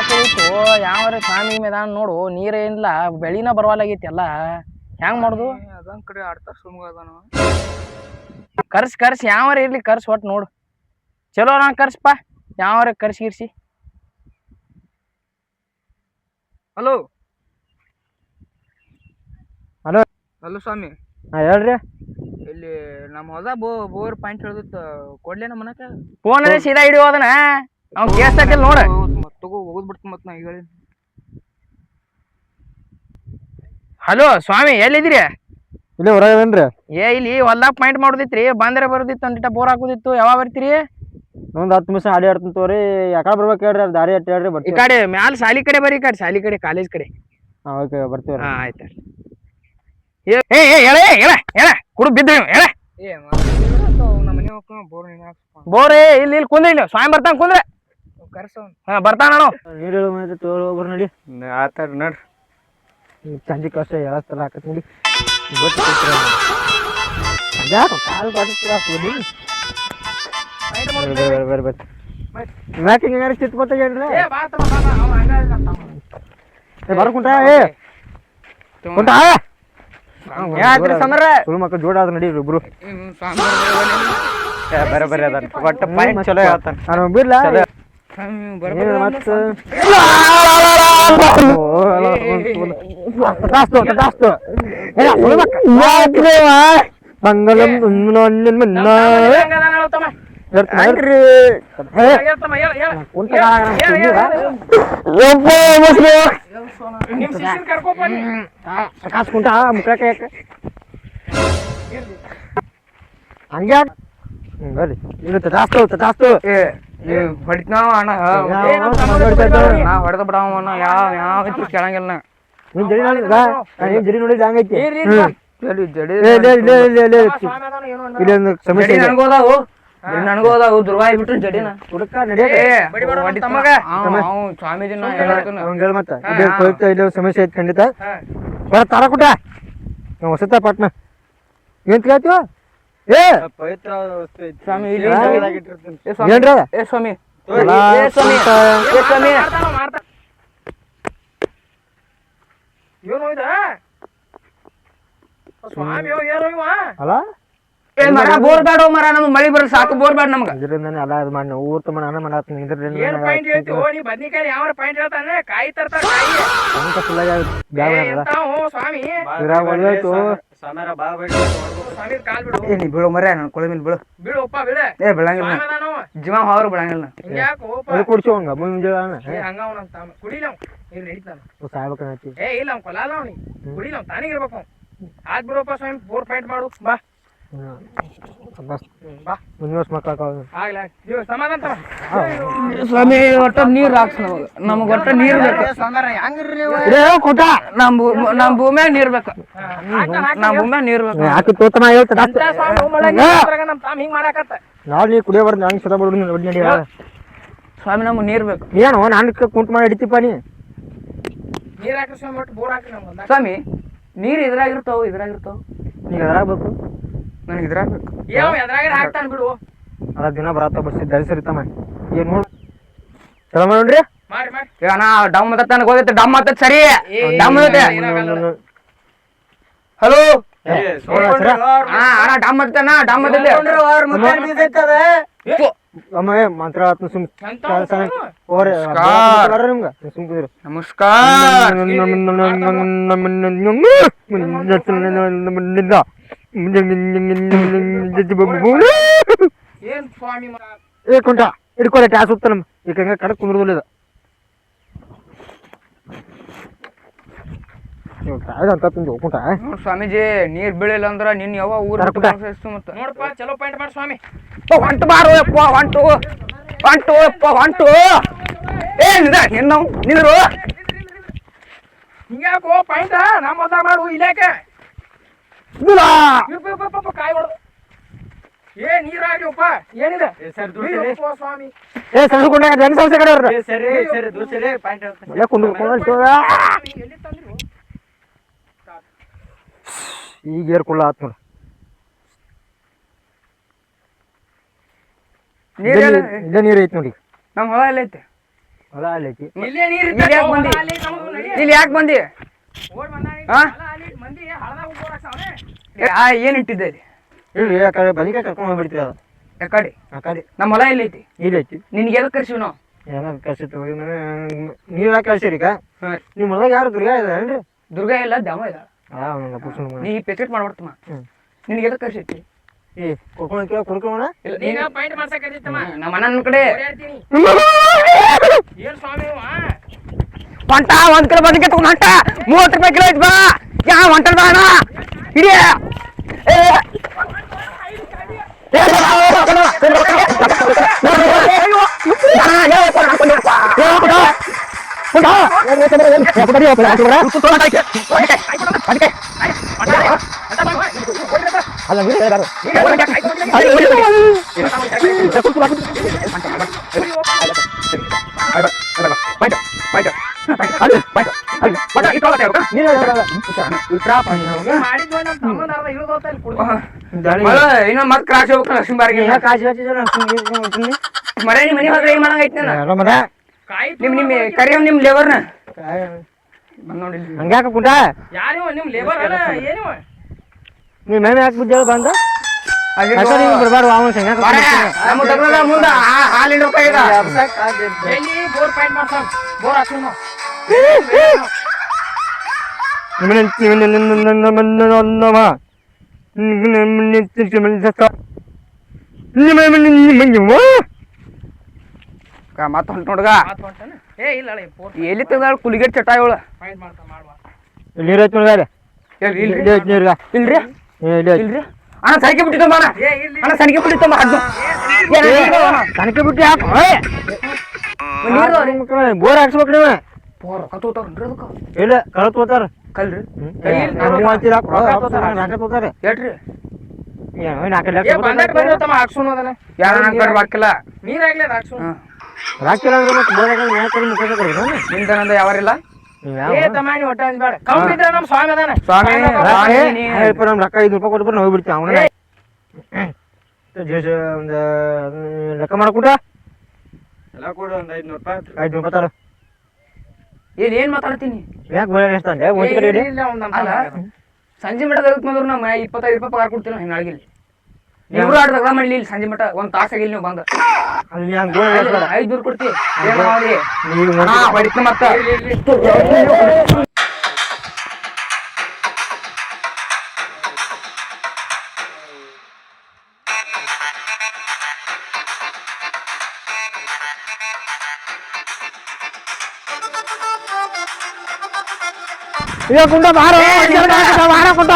ಹಾಕೋದಿತ್ತು ಯಾವ್ರ ಸ್ವಾಮಿ ಮೇದಾನ ನೋಡು ನೀರೇನಿಲ್ಲ ಬೆಳಿನ ಬರವಾಲಾಗೈತಿ ಎಲ್ಲ ಹೆಂಗ್ ಮಾಡುದು ಅದೊಂದ್ ಕಡೆ ಆಡ್ತಾರ ಸುಮ್ಗ ಅದಾನ ಕರ್ಸ್ ಯಾವರ ಇರ್ಲಿ ಕರ್ಸ್ ಒಟ್ಟು ನೋಡು ಚಲೋ ನಾ ಕರ್ಸಪ್ಪ ಯಾವರ ಕರ್ಸಿ ಹಲೋ ಹಲೋ ಹಲೋ ಸ್ವಾಮಿ ಹೇಳ್ರಿ ಇಲ್ಲಿ ನಮ್ಮ ಹೊಸ ಬೋರ್ ಪಾಯಿಂಟ್ ಹೇಳ್ದಿತ್ತ ಕೊಡ್ಲೇನ ಮನಕ ಫೋನ್ ಸೀದಾ ಹಿಡಿಯೋದನ ಅವ್ನ್ ಕೇಳ್ಸಕಿಲ್ ನೋಡ ತಗೋ ಹೋಗುದ್ ಬಿಡ್ತ ಮತ್ ನಾ ಈಗ ಹೇಳಿ ಹಲೋ ಸ್ವಾಮಿ ಎಲ್ಲಿದ್ದೀರಿ ಇಲ್ಲಿ ಹೊರಗೇನ್ರಿ ಇಲ್ಲಿ ಹೊಲ್ದಾಗ ಪಾಯಿಂಟ್ ಮಾಡುದಿತ್ರಿ ಬಂದ್ರೆ ಬರೋದಿತ್ತು ಒಂದಿಟ ಬೋರ್ ಹಾಕುದಿತ್ತು ಯಾವಾಗ ಬರ್ತೀರಿ ಒಂದ್ 10 ನಿಮಿಷ ಆಡಿ ಆಡ್ತೀನಿ ತೋರಿ ಯಾಕಡೆ ಬರ್ಬೇಕು ಹೇಳ್ರಿ ಅಲ್ಲಿ ದಾರಿ ಅಟ್ಟಿ ಹೇಳ್ರಿ ಈ ಬರ್ತೀವಿ ಕಡೆ ಮ್ಯಾಲ ಸಾಲಿ ಕಡೆ ಬರೀ ಕಡೆ ಸಾಲಿ ಕಡೆ ಕಾಲೇಜ್ ಕಡೆ ಓಕೆ ಬರ್ತೀವಿ ಹಾ ಆಯ್ತು ಹೇಳ ಕುಡು ಬಿದ್ದು ಹೇಳ ಏ ನಮ್ಮ ಮನೆ ಹೋಗ್ಕೊಂಡು ಬೋರ್ ನೀನು ಹಾಕ್ಸ್ಪ ಬೋರ್ ಇಲ್ಲಿ ಕುಂದ್ರಿ ನೀವು ಸ್ವಾಮಿ ಬರ್ತಾನ ಕುಂದ್ರೆ ಕರ್ಸವನ್ ಹಾ ಬರ್ತಾನ ನೀರು ಹೇಳು ಮತ್ತೆ ತೋರ್ ಹೋಗ್ಬರ್ ನಡಿ ಆತಾರ ನೋಡ್ರಿ ಸಂಜೆ ಕಷ್ಟ ಹೇಳತ್ತಲ್ಲ ಹಾಕತ್ ನೋಡಿ ಗೊತ್ತು ಯಾಕೆ ಕಾಲು ಬಾಡಿಸ್ತೀರ ಬರ್ರಿ ಮ್ಯಾಕಿಂಗ್ ಏನಾರು ಚಿತ್ ಗೊತ್ತಾಗೇನ್ರಿ ಬರ್ಕುಂಟ ಕುಂಟ ಯಾತ್ರಿ ಸಮರ ಸುಳ್ಳು ಮಕ್ಕಳು ಜೋಡ ಆದ್ರೆ ನಡಿ ಇಬ್ರು ಬರ ಅದ ಒಟ್ಟ ಪಾಯಿಂಟ್ ಚಲೋ ಹೇಳ್ತಾನ ನಾನು ಬಿಡ್ಲ ಮಂಗಲಂ ಕಾಸ್ಕೊಂಟ ಮುಖಕ್ಕೆ ಹಂಗೆ ಬರ್ರಿ ಇರುತ್ತೆ ಜಾಸ್ತಿ ಹೊಡಿತಾವ ಅಣ್ಣ ನಾ ಹೊಡೆದ ಬಿಡವಣ್ಣ ಯಾವ ಕೇಳಂಗಿಲ್ಲ ನೀನ್ ಜಡಿ ನೋಡಿದ್ರೆ ಹಂಗೈತಿ ಇಲ್ಲೊಂದು ಸಮಸ್ಯೆ ನನಗೋದಾವು ದುರ್ವಾಯಿ ಬಿಟ್ರು ಜಡಿನ ಹುಡುಕ ಸ್ವಾಮೀಜಿನ ಹೇಳ ಮತ್ತ ಇಲ್ಲಿ ಸಮಸ್ಯೆ ಐತಿ ಖಂಡಿತ ತಾರ ಕುಟ ನಾವು ಹೊಸತ ಪಾಟ್ನ ಏನ್ ಕೇಳ್ತೀವ ಏ ಸ್ವಾಮಿ ಏನ್ರ ಏ ಸ್ವಾಮಿ ಅಲ್ಲ ಮರ ಬೋರ್ ಬೇಡ ಮರ ನಮ್ಗೆ ಮಳಿ ಬರ ಸಾಕು ಬೋರ್ ಬೇಡ ನಮ್ಗ ಇದರಿಂದಾನೆ ಅಲ್ಲ ಇದು ಮಾಡಿ ಊರ್ ತಮ್ಮ ನಾನು ಮಾಡತ್ತೀನಿ ನೀ ಬೀಳೋ ಮರ ನನ್ ಕೊಳೆ ಮೇಲೆ ಬೀಳು ಏ ಬೆಳಂಗಿಲ್ಲ ಜೀವ ಹೋದ್ರು ಬೆಳಂಗಿಲ್ಲ ಕುಡ್ಸೋಂಗ ಮುಂಜಾನೆ ಸಾಯ್ಬೇಕಂತಿ ಆದ್ ಬಿಡಪ್ಪ ಸ್ವಾಮಿ ಬೋರ್ ಫೈಟ್ ಮಾಡು ಬಾ ಸ್ವಾಮಿ ಒಟ್ಟ ನೀರ್ ಹಾಕ್ಸ್ ನಮಗ್ ಒಟ್ಟ ನೀರ್ ಬೇಕು ನಮ್ ಭೂಮ್ಯಾಗ ನೀರ್ ಬೇಕು ನಮ್ ಭೂಮ್ಯಾಗ ನೀರ್ ಬೇಕು ಹಿಂಗ್ ಮಾಡಾಕತ್ತ ನಾವ್ ನೀ ಕುಡಿಯೋ ಬರ್ದು ಹಂಗೆ ಸದಾ ಬಿಡು ಸ್ವಾಮಿ ನಮ್ಗ್ ನೀರ್ ಬೇಕು ಏನು ನಾನು ಕುಂಟ್ ಮಾಡಿ ಹಿಡಿತೀಪ ನೀ ನೀರ್ ಹಾಕ್ರಿ ಸ್ವಾಮಿ ಒಟ್ಟು ಬೋರ್ ಹಾಕ್ರಿ ನಮ್ಗೆ ಸ್ವಾಮಿ ನೀರ್ ಇದ್ರಾಗಿರ್ತಾವ ನೀಗ ಎದ್ರಾಗಬೇಕು ನನಗೆ ಇದ್ರಾಗಬೇಕು ಯಾವ ಎದ್ರಾಗ ಹಾಕ್ತಾನ ಬಿಡು ಅದ ದಿನ ಬರತ್ತ ಬಸ್ ದರ್ಸರಿತಮ್ಮ ಏನ್ ನೋಡ್ ಚಲೋ ಮಾಡ್ರಿ ಈಗ ನಾ ಡಮ್ ತನಕ ಹೋಗೈತೆ ಡಮ್ ಮತ್ತ ಸರಿ ಡಮ್ ಹಲೋ ಅಣ್ಣ ಡಮ್ ಮತ್ತಾನ ಡಮ್ ಅಮ್ಮ ಮಂತ್ರ ಸುಮ್ ನಮಸ್ಕಾರ ಏ ಕುಂಟ ಹಿಡ್ಕೊಳೆ ಟ್ಯಾಸ್ ಹೋಗ್ತಾನ ಈಗ ಹಂಗ ಕಡಕ್ ಕುಂದ್ರದಿಲ್ಲ ಕುಂಟ ಸ್ವಾಮೀಜಿ ನೀರ್ ಬೀಳಿಲ್ಲ ಅಂದ್ರ ನಿನ್ ಯಾವ ಊರ್ ನೋಡಪ್ಪ ಚಲೋ ಪಾಯಿಂಟ್ ಮಾಡಿ ಸ್ವಾಮಿ ಹೊಂಟು ಬಾರೋ ಯಪ್ಪ ಹೊಂಟು ಏನಿದ ನಿಂದ್ರು ಹಿಂಗ್ಯಾಕೋ ಪಾಯಿಂಟ್ ನಮ್ಮ ಹೊಸ ಮಾಡು ಇಲ್ಯಾಕೆ ಕಾಯಿ ಹೊಡೆದು ಏ ನೀರಾಗ್ಲಿಪ್ಪ ಏನಿದೆ ಸ್ವಾಮಿ ಏ ಸಣ್ಣ ಕುಂಡ ಜನಸಂಸ್ಥೆ ಕಡೆ ಈಗ ಏರ್ಕೊಳ್ಳ ಆತ್ ನೋಡ ಇಲ್ಲೇ ನೀರ್ ಐತಿ ನೋಡಿ ನಮ್ ಹೊಲ ಎಲ್ಲ ಐತೆ ಹೊಲ ಅಲ್ಲಿ ಐತಿ ಇಲ್ಲೇ ನೀರ್ ಇಲ್ಲಿ ಯಾಕ್ ಬಂದಿ? ಇಲ್ಲಿ ಯಾಕೆ ಬಂದಿ ಹಾ? ಏನ್ ಇಟ್ಟಿದ್ದೆ ಇಲ್ಲಿ? ಇಲ್ರಿ ಆ ಕಡೆ ಬಲಿಕೆ ಕರ್ಕೊಂಡ್ ಹೋಗ್ಬಿಡ್ತೀವಿ ಅದು ಯಾಕಡೆ ಆ ಕಡೆ ನಮ್ಮ ಹೊಲ ಎಲ್ಲ ಐತಿ ಇಲ್ಲಿ ಐತಿ ನಿನ್ಗೆ ಎದಕ್ ಕರ್ಸಿವ್ ನಾವು ಏನಾರ ಕಳ್ಸಿತ್ತು ನೀವ್ ಯಾಕೆ ಕಳ್ಸಿರಿ ಈಗ ನಿಮ್ಮ ಹೊಲದಾಗ ಯಾರು ದುರ್ಗಾ ಇದಾರೇನ್ರಿ ದುರ್ಗಾ ಇಲ್ಲ ದ್ಯಾಮ ಇಲ್ಲ ಪುರುಷನ ನೀ ಪೆಕೆಟ್ ಮಾಡ್ಬಿಡ್ತಮ್ಮ ನಿನ್ಗೆ ಎದಕ್ ಕರ್ಸೈತಿ ಏ ಕೊಡ್ಕೊಂಡ್ ಕುಡ್ಕೋಣ ಪಾಯಿಂಟ್ ಮಾಡ್ಸಕ್ ನಮ್ಮ ಅಣ್ಣನ ಕಡೆ ಏನ್ ಸ್ವಾಮಿ ಹೊಂಟ 1 ಕಿಲೋ ಬದಕ್ಕೆ ತಗೊಂಡ್ ಹೊಂಟ 30 ರೂಪಾಯಿ ಕಿಲೋ ಐತಿ ಬಾ ಯಾ ಹೊಂಟಲ್ ಬಾ ಅಣ್ಣ ಹಿಡಿಯ ಇನ್ನೊಂದ್ ಮತ್ ಕ್ರಾಶ್ ಹೋಗ್ಬೇಕು ಲಕ್ಷ್ಮೀ ಬಾರಿಗೆ ಮರೆ ನಿಮ್ ಮನೆ ಹೋದ್ರೆ ಏನ್ ಮಾಡಂಗೈತಿ ನಿಮ್ ಕರಿ ನಿಮ್ ಲೇಬರ್ನ ನೋಡಿ ಹಂಗ್ಯಾಕ ಕುಂಟ ಯಾರು ನಿಮ್ ಲೇಬರ್ ಏನು ನೀವ್ ಮೇಮೆ ಯಾಕೆ ಬಿದ್ದೇಳು ಬಂದ ಬರ್ಬಾರ್ದು ಅವನ್ ಮುಂದ ಹಾಲಿನ ಎಲ್ಲಿ ಬೋರ್ ಪಾಯಿಂಟ್ ಮಾಡ್ಸಮ್ ಬೋರ್ ಹಾಕ್ಸೋಣ ಮತ್ತ ಹೊಂಟ ನೋಡ್ಗ ಏ ಇಲ್ಲ ಎಲ್ಲಿ ತೆಗ್ದಾಳ ಕುಲಿಗೆಟ್ ಚಟ ಇವಳ ಪಾಯಿಂಟ್ ಮಾಡ್ತಾ ಮಾಡ್ಬಾ ನೀರ್ ಐತಿ ನೋಡ್ಗಾರೆ ನೀರ್ಗ ಇಲ್ರಿ ಇಲ್ರಿ ಅಣ್ಣ ಸನಿಕೆ ಬಿಟ್ಟಿತ್ತಮ್ಮ ಅಣ್ಣ ಸನಿಕೆ ಬಿಟ್ಟಿತ್ತಮ್ಮ ಕಣಕ್ಕೆ ಬಿಟ್ಟು ಯಾಕೆ ಬೋರ್ ಹಾಕ್ಸ್ಬೇಕು ನೀವು ಇಲ್ಲ ಕಳ ತೋತಾರ ಕಲ್ರಿ ತೋತಾರೆ ಹೇಳ್ರಿ ನಾಲ್ಕು ಲಕ್ಷ ಹಾಕ್ಸೋಣದಲ್ಲ ಯಾರ ನಂಗೆ ಬಾಕಿಲ್ಲ ನೀರಾಗ್ಲಿ ಹಾಕ್ಸೋಣ ರಾಕಿಲ್ಲ ಅಂದ್ರೆ ಮತ್ತೆ ಬೋರ್ ನಿಮ್ದನಂದ ಯಾವಾರಿಲ್ಲ ಏ ತಮಾಣಿ ಒಟ್ಟ ಬೇಡ ಕಮ್ಮಿ ಇದ್ರೆ ನಮ್ಮ ಸ್ವಾಮಿ ಅದಾನ ಸ್ವಾಮಿ ನಮ್ ರೊಕ್ಕ 5 ರೂಪಾಯಿ ಕೊಟ್ಬಿಟ್ಟು ನಾವು ಹೋಗ್ಬಿಡ್ತೀವಿ ಅವನ ಒಂದು ಲೆಕ್ಕ ಮಾಡ್ಕೊಟ ಎಲ್ಲ ಕೂಡ ಒಂದು 500 ರೂಪಾಯಿ 500 ರೂಪಾಯಿ ತರ ಏನ್ ಮಾತಾಡ್ತೀನಿ ಯಾಕೆ ಬರ ಎಷ್ಟಂದೆ ಒಂದ್ ಕಡೆ ಇಡಿ ಅಲ್ಲ ಸಂಜೆ ಮಠ ತೆಗೆದು ಬಂದ್ರು ನಮ್ಮ 25 ರೂಪಾಯಿ ಪಗಾರ ಕೊಡ್ತೀನಿ ನಾವು ಹಿಂಗಾಗಿಲ್ಲ ನೀವು ಆಡ್ದಾಗ ಮಾಡಲಿ ಇಲ್ಲಿ ಸಂಜೆ ಮಠ ಒಂದ್ ತಾಸ ಆಗಿಲ್ಲ ನೀವು ಬಂದ ಅಲ್ಲಿ ಹಂಗ ಗೋಳ 500 ಕೊಡ್ತೀವಿ ಹೊಡಿತ ಮತ್ತ ಕುಂಟ ಬಾರ ಕುಂಟ